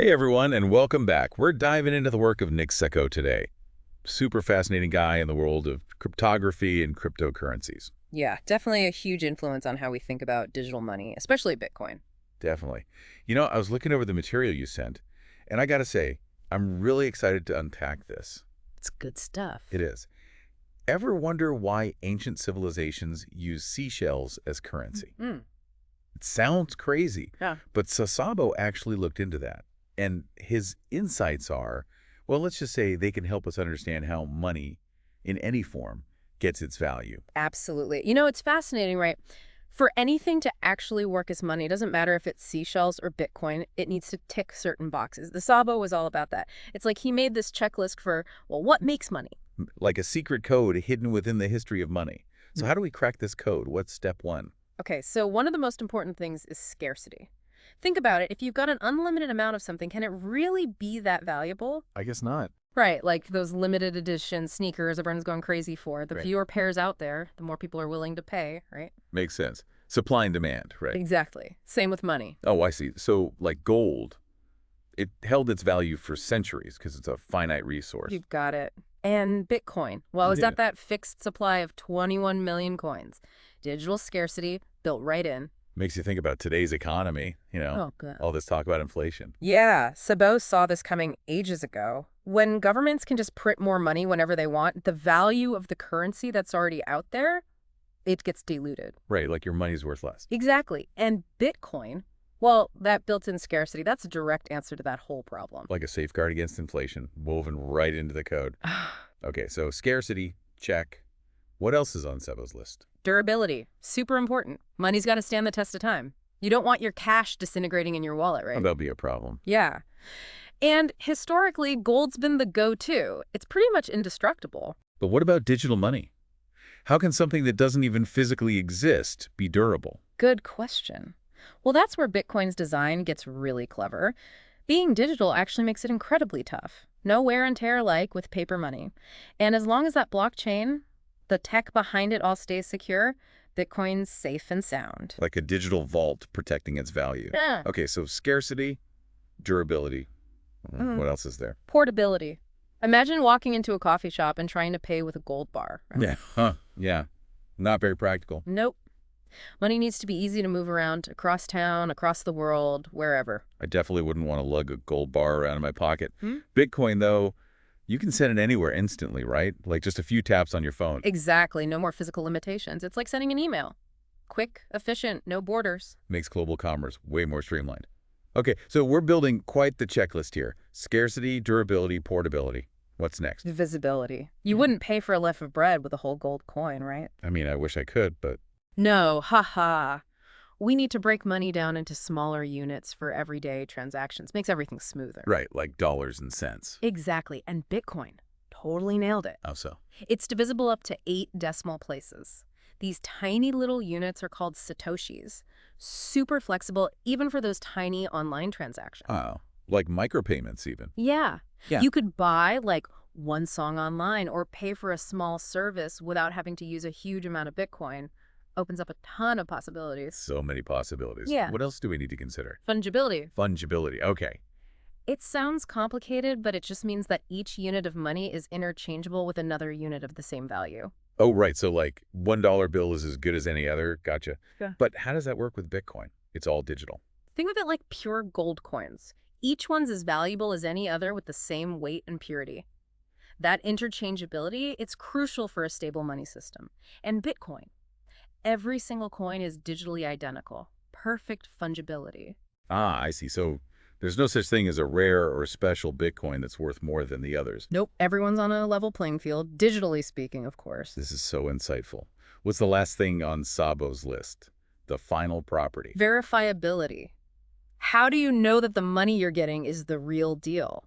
Hey everyone, and welcome back. We're diving into the work of Nick Szabo today. Super fascinating guy in the world of cryptography and cryptocurrencies. Yeah, definitely a huge influence on how we think about digital money, especially Bitcoin. Definitely. I was looking over the material you sent, and I gotta say, I'm really excited to unpack this. It's good stuff. It is. Ever wonder why ancient civilizations use seashells as currency? Mm, It sounds crazy, yeah. but Szabo actually looked into that. And his insights are, well, let's just say they can help us understand how money, in any form, gets its value. Absolutely. It's fascinating, right? For anything to actually work as money, it doesn't matter if it's seashells or Bitcoin, it needs to tick certain boxes. The Szabo was all about that. It's like he made this checklist for, well, what makes money? Like a secret code hidden within the history of money. So Mm. how do we crack this code? What's step one? Okay, so one of the most important things is scarcity. Think about it. If you've got an unlimited amount of something, can it really be that valuable? I guess not. Right, like those limited edition sneakers everyone's going crazy for. The Right. fewer pairs out there, the more people are willing to pay, right? Makes sense. Supply and demand, right? Exactly. Same with money. Oh, I see. So, like gold, it held its value for centuries because it's a finite resource. You've got it. And Bitcoin. Well, is Yeah. that fixed supply of 21 million coins? Digital scarcity built right in. Makes you think about today's economy, Oh, good. all this talk about inflation. Yeah, Szabo saw this coming ages ago. When governments can just print more money whenever they want, the value of the currency that's already out there, it gets diluted. Right, like your money's worth less. Exactly. And Bitcoin, well, that built-in scarcity, that's a direct answer to that whole problem. Like a safeguard against inflation, woven right into the code. Okay, so scarcity, check. What else is on Szabo's list? Durability, super important. Money's got to stand the test of time. You don't want your cash disintegrating in your wallet, right? That'll be a problem. Yeah. And historically, gold's been the go-to. It's pretty much indestructible. But what about digital money? How can something that doesn't even physically exist be durable? Good question. Well, that's where Bitcoin's design gets really clever. Being digital actually makes it incredibly tough. No wear and tear like with paper money. And as long as that blockchain, the tech behind it all stays secure, Bitcoin's safe and sound. Like a digital vault protecting its value. Yeah. Okay, so scarcity, durability. Mm. What else is there? Portability. Imagine walking into a coffee shop and trying to pay with a gold bar. Yeah. Huh. Yeah. Not very practical. Nope. Money needs to be easy to move around across town, across the world, wherever. I definitely wouldn't want to lug a gold bar around in my pocket. Hmm? Bitcoin, though, you can send it anywhere instantly, right? Like just a few taps on your phone. Exactly. No more physical limitations. It's like sending an email. Quick, efficient, no borders. Makes global commerce way more streamlined. Okay, so we're building quite the checklist here. Scarcity, durability, portability. What's next? Visibility. You wouldn't pay for a loaf of bread with a whole gold coin, right? I mean, I wish I could, but No, haha. We need to break money down into smaller units for everyday transactions. Makes everything smoother. right, like dollars and cents. Exactly. And Bitcoin totally nailed it. How so? It's divisible up to 8 decimal places. These tiny little units are called satoshis. Super flexible, even for those tiny online transactions. Oh, like micropayments even. Yeah. Yeah. You could buy like one song online or pay for a small service without having to use a huge amount of Bitcoin. Opens up a ton of possibilities. So many possibilities. Yeah. What else do we need to consider? Fungibility. Fungibility. Okay. It sounds complicated, but it just means that each unit of money is interchangeable with another unit of the same value. Oh, right. So like $1 bill is as good as any other. Gotcha. Yeah. But how does that work with Bitcoin? It's all digital. Think of it like pure gold coins. Each one's as valuable as any other with the same weight and purity. That interchangeability, it's crucial for a stable money system. And Bitcoin, every single coin is digitally identical. Perfect fungibility. Ah, I see. So there's no such thing as a rare or special Bitcoin that's worth more than the others. Nope, everyone's on a level playing field, digitally speaking, of course. This is so insightful. What's the last thing on Szabo's list? The final property. Verifiability. How do you know that the money you're getting is the real deal?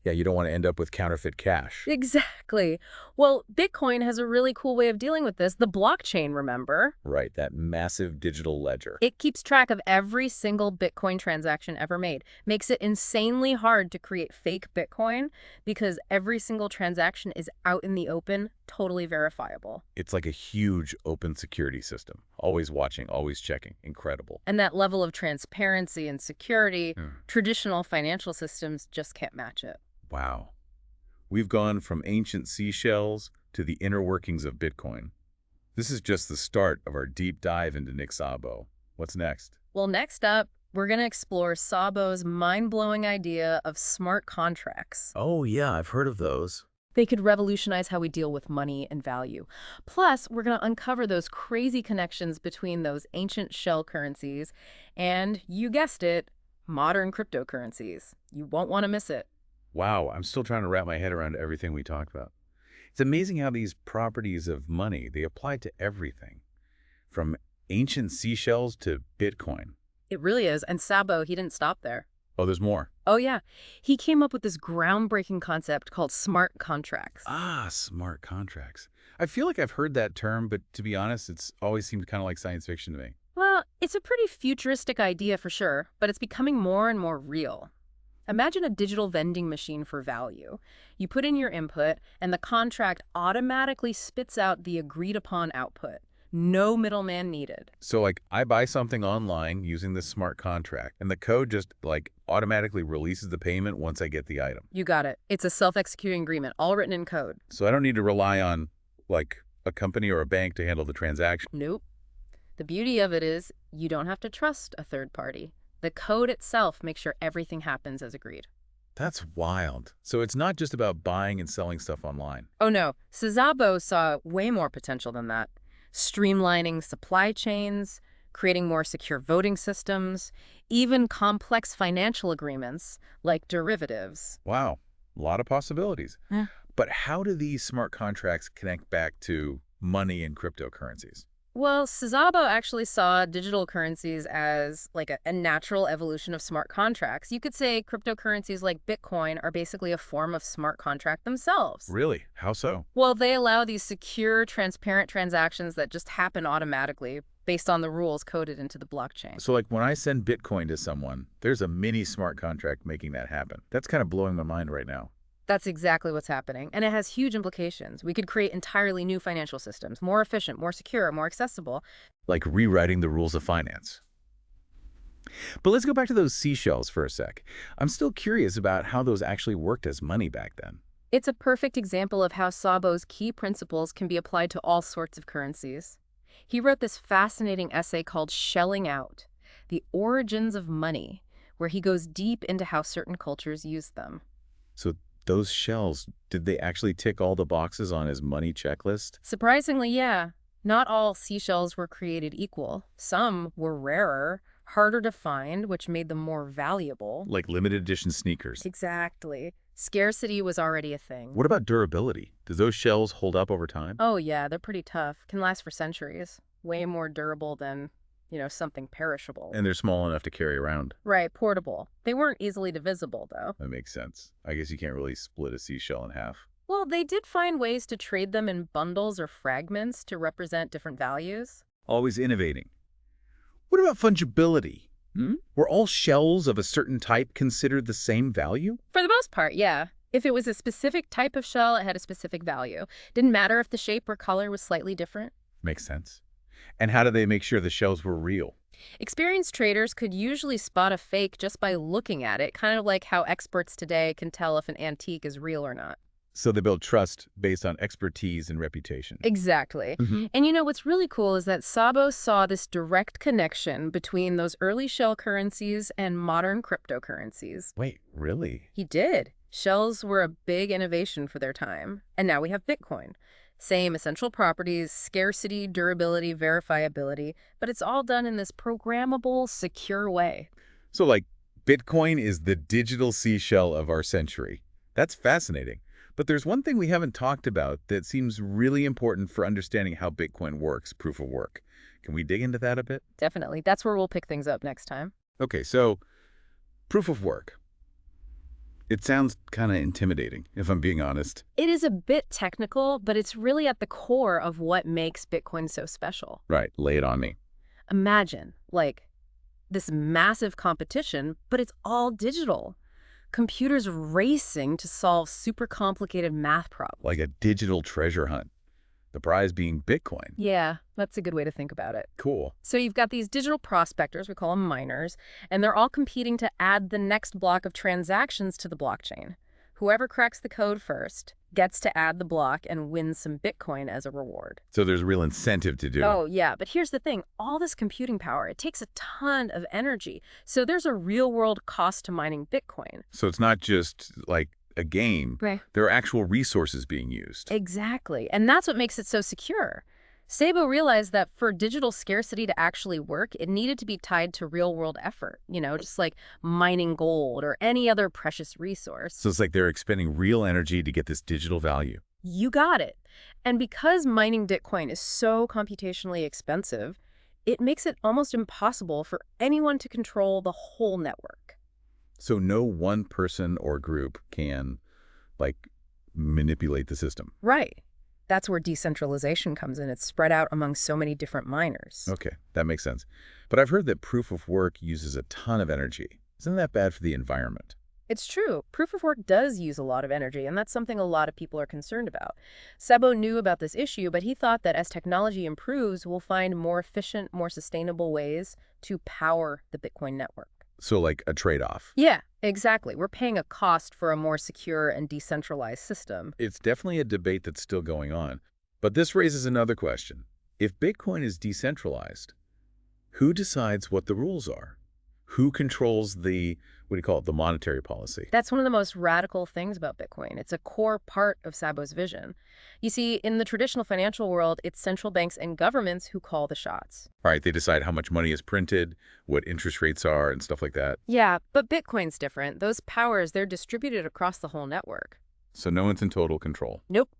Yeah, you don't want to end up with counterfeit cash. Exactly. Well, Bitcoin has a really cool way of dealing with this. The blockchain, remember? Right, that massive digital ledger. It keeps track of every single Bitcoin transaction ever made. Makes it insanely hard to create fake Bitcoin because every single transaction is out in the open, totally verifiable. It's like a huge open security system. Always watching, always checking. Incredible. And that level of transparency and security, Yeah. traditional financial systems just can't match it. Wow. We've gone from ancient seashells to the inner workings of Bitcoin. This is just the start of our deep dive into Szabo. What's next? Well, next up, we're going to explore Szabo's mind-blowing idea of smart contracts. Oh, yeah, I've heard of those. They could revolutionize how we deal with money and value. Plus, we're going to uncover those crazy connections between those ancient shell currencies and, you guessed it, modern cryptocurrencies. You won't want to miss it. Wow, I'm still trying to wrap my head around everything we talked about. It's amazing how these properties of money, they apply to everything, from ancient seashells to Bitcoin. It really is. And Szabo, he didn't stop there. Oh, there's more. Oh, yeah. He came up with this groundbreaking concept called smart contracts. Ah, smart contracts. I feel like I've heard that term, but to be honest, it's always seemed kind of like science fiction to me. Well, it's a pretty futuristic idea for sure, but it's becoming more and more real. Imagine a digital vending machine for value. You put in your input, and the contract automatically spits out the agreed-upon output. No middleman needed. So, like, I buy something online using this smart contract, and the code just, like, automatically releases the payment once I get the item. You got it. It's a self-executing agreement, all written in code. So I don't need to rely on, like, a company or a bank to handle the transaction. Nope. The beauty of it is you don't have to trust a third party. The code itself makes sure everything happens as agreed. That's wild. So it's not just about buying and selling stuff online. Oh no, Szabo saw way more potential than that. Streamlining supply chains, creating more secure voting systems, even complex financial agreements like derivatives. Wow, a lot of possibilities. Yeah. But how do these smart contracts connect back to money and cryptocurrencies? Well, Szabo actually saw digital currencies as like a natural evolution of smart contracts. You could say cryptocurrencies like Bitcoin are basically a form of smart contract themselves. Really? How so? Well, they allow these secure, transparent transactions that just happen automatically based on the rules coded into the blockchain. So, like, when I send Bitcoin to someone, there's a mini smart contract making that happen. That's kind of blowing my mind right now. That's exactly what's happening, and it has huge implications. We could create entirely new financial systems, more efficient, more secure, more accessible. Like rewriting the rules of finance. But let's go back to those seashells for a sec. I'm still curious about how those actually worked as money back then. It's a perfect example of how Szabo's key principles can be applied to all sorts of currencies. He wrote this fascinating essay called Shelling Out, The Origins of Money, where he goes deep into how certain cultures use them. So those shells, did they actually tick all the boxes on his money checklist? Surprisingly, yeah. Not all seashells were created equal. Some were rarer, harder to find, which made them more valuable. Like limited edition sneakers. Exactly. Scarcity was already a thing. What about durability? Does those shells hold up over time? Oh, yeah, they're pretty tough. Can last for centuries. Way more durable than, something perishable. And they're small enough to carry around. Right, portable. They weren't easily divisible, though. That makes sense. I guess you can't really split a seashell in half. Well, they did find ways to trade them in bundles or fragments to represent different values. Always innovating. What about fungibility? Were all shells of a certain type considered the same value? For the most part, yeah. If it was a specific type of shell, it had a specific value. Didn't matter if the shape or color was slightly different. Makes sense. And how do they make sure the shells were real? Experienced traders could usually spot a fake just by looking at it, kind of like how experts today can tell if an antique is real or not. So they build trust based on expertise and reputation. Exactly. And what's really cool is that Szabo saw this direct connection between those early shell currencies and modern cryptocurrencies. Wait, really? He did. Shells were a big innovation for their time. And now we have Bitcoin. Same essential properties, scarcity, durability, verifiability, but it's all done in this programmable, secure way. So, like, Bitcoin is the digital seashell of our century. That's fascinating. But there's one thing we haven't talked about that seems really important for understanding how Bitcoin works, proof of work. Can we dig into that a bit? Definitely. That's where we'll pick things up next time. Okay, so proof of work. It sounds kind of intimidating, if I'm being honest. It is a bit technical, but it's really at the core of what makes Bitcoin so special. Right, lay it on me. Imagine, this massive competition, but it's all digital. Computers racing to solve super complicated math problems. Like a digital treasure hunt. The prize being Bitcoin. Yeah, that's a good way to think about it. Cool. So you've got these digital prospectors, we call them miners, and they're all competing to add the next block of transactions to the blockchain. Whoever cracks the code first gets to add the block and wins some Bitcoin as a reward. So there's real incentive to do. Oh, yeah, but here's the thing. All this computing power, it takes a ton of energy. So there's a real-world cost to mining Bitcoin. So it's not just like a game. Right. There are actual resources being used. Exactly. And that's what makes it so secure. Szabo realized that for digital scarcity to actually work, it needed to be tied to real-world effort, just like mining gold or any other precious resource. So it's like they're expending real energy to get this digital value. You got it. And because mining Bitcoin is so computationally expensive, it makes it almost impossible for anyone to control the whole network. So no one person or group can, like, manipulate the system. Right. That's where decentralization comes in. It's spread out among so many different miners. Okay, that makes sense. But I've heard that proof of work uses a ton of energy. Isn't that bad for the environment? It's true. Proof of work does use a lot of energy, and that's something a lot of people are concerned about. Szabo knew about this issue, but he thought that as technology improves, we'll find more efficient, more sustainable ways to power the Bitcoin network. So like a trade-off. Yeah, exactly. We're paying a cost for a more secure and decentralized system. It's definitely a debate that's still going on. But this raises another question. If Bitcoin is decentralized, who decides what the rules are? Who controls the, what do you call it, the monetary policy? That's one of the most radical things about Bitcoin. It's a core part of Szabo's vision. You see, in the traditional financial world, it's central banks and governments who call the shots. All right, they decide how much money is printed, what interest rates are, and stuff like that. Yeah, but Bitcoin's different. Those powers, they're distributed across the whole network. So no one's in total control. Nope.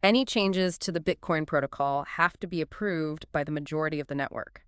Any changes to the Bitcoin protocol have to be approved by the majority of the network.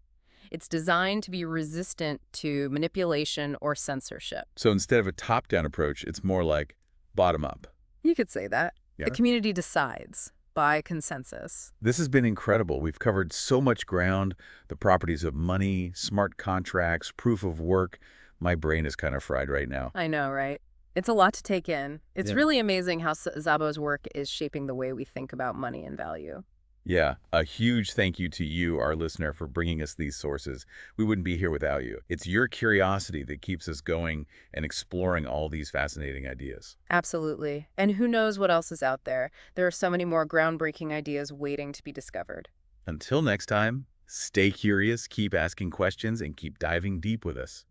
It's designed to be resistant to manipulation or censorship. So instead of a top-down approach, it's more like bottom-up. You could say that. Yeah. The community decides by consensus. This has been incredible. We've covered so much ground, the properties of money, smart contracts, proof of work. My brain is kind of fried right now. I know, right? It's a lot to take in. It's Yeah. really amazing how Szabo's work is shaping the way we think about money and value. Yeah, a huge thank you to you, our listener, for bringing us these sources. We wouldn't be here without you. It's your curiosity that keeps us going and exploring all these fascinating ideas. Absolutely. And who knows what else is out there? There are so many more groundbreaking ideas waiting to be discovered. Until next time, stay curious, keep asking questions, and keep diving deep with us.